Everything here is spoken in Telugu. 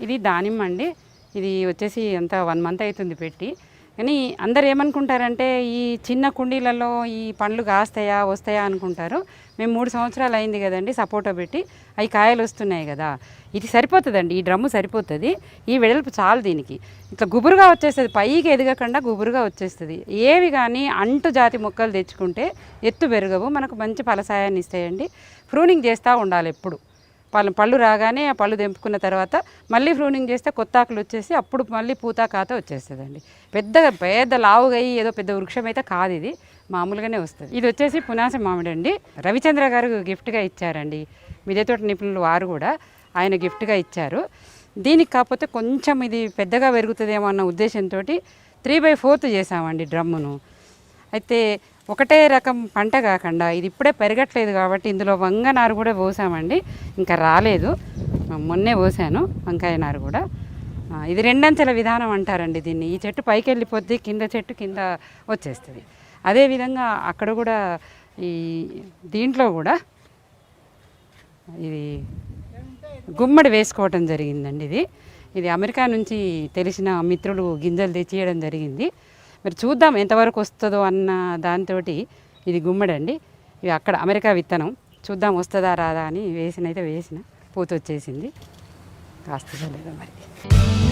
ఇది దానిమ్మ అండి. ఇది వచ్చేసి అంతా 1 మంత్ అవుతుంది పెట్టి. కానీ అందరు ఏమనుకుంటారంటే ఈ చిన్న కుండీలలో ఈ పండ్లు కాస్తాయా వస్తాయా అనుకుంటారు. మేము 3 సంవత్సరాలు అయింది కదండి సపోటా పెట్టి, అవి కాయలు వస్తున్నాయి కదా. ఇది సరిపోతుందండి, ఈ డ్రమ్ము సరిపోతుంది. ఈ వెడల్పు చాలు దీనికి. ఇట్లా గుబురుగా వచ్చేస్తుంది, పైకి ఎదగకుండా గుబురుగా వచ్చేస్తుంది. ఏవి కానీ అంటు జాతి మొక్కలు తెచ్చుకుంటే ఎత్తు పెరగవు, మనకు మంచి ఫలసాయాన్ని ఇస్తాయండి. ప్రూనింగ్ చేస్తూ ఉండాలి ఎప్పుడు. పళ్ళు రాగానే ఆ పళ్ళు తెంపుకున్న తర్వాత మళ్ళీ ప్రూనింగ్ చేస్తే కొత్త ఆకులు వచ్చేసి అప్పుడు మళ్ళీ పూత కాత వచ్చేస్తుందండి. పెద్ద లావుగా ఏదో పెద్ద వృక్షం అయితే కాదు, ఇది మామూలుగానే వస్తుంది. ఇది వచ్చేసి పునాస మామిడి అండి. రవిచంద్ర గారు గిఫ్ట్గా ఇచ్చారండి, మిద్దె తోట నిపుణులు వారు కూడా ఆయన గిఫ్ట్గా ఇచ్చారు. దీనికి కాకపోతే కొంచెం ఇది పెద్దగా పెరుగుతుందేమో అన్న ఉద్దేశంతో 3/4 చేసామండి డ్రమ్మును. అయితే ఒకటే రకం పంట కాకుండా ఇది ఇప్పుడే పెరగట్లేదు కాబట్టి ఇందులో వంగనారు కూడా పోసామండి. ఇంకా రాలేదు, మొన్నే పోసాను వంకాయ నారు కూడా. ఇది 2 అంచెల విధానం అంటారండి దీన్ని. ఈ చెట్టు పైకి వెళ్ళిపోద్ది, కింద చెట్టు కింద వచ్చేస్తుంది. అదేవిధంగా అక్కడ కూడా ఈ దీంట్లో కూడా ఇది గుమ్మడి వేసుకోవటం జరిగిందండి. ఇది అమెరికా నుంచి తెలిసిన మిత్రులు గింజలు తెచ్చియడం జరిగింది. మరి చూద్దాం ఎంతవరకు వస్తుందో అన్న దాంతో ఇది గుమ్మడండి. ఇవి అక్కడ అమెరికా విత్తనం, చూద్దాం వస్తుందా రాదా అని వేసిన పూత వచ్చేసింది. కాస్తుందో లేదో మరి.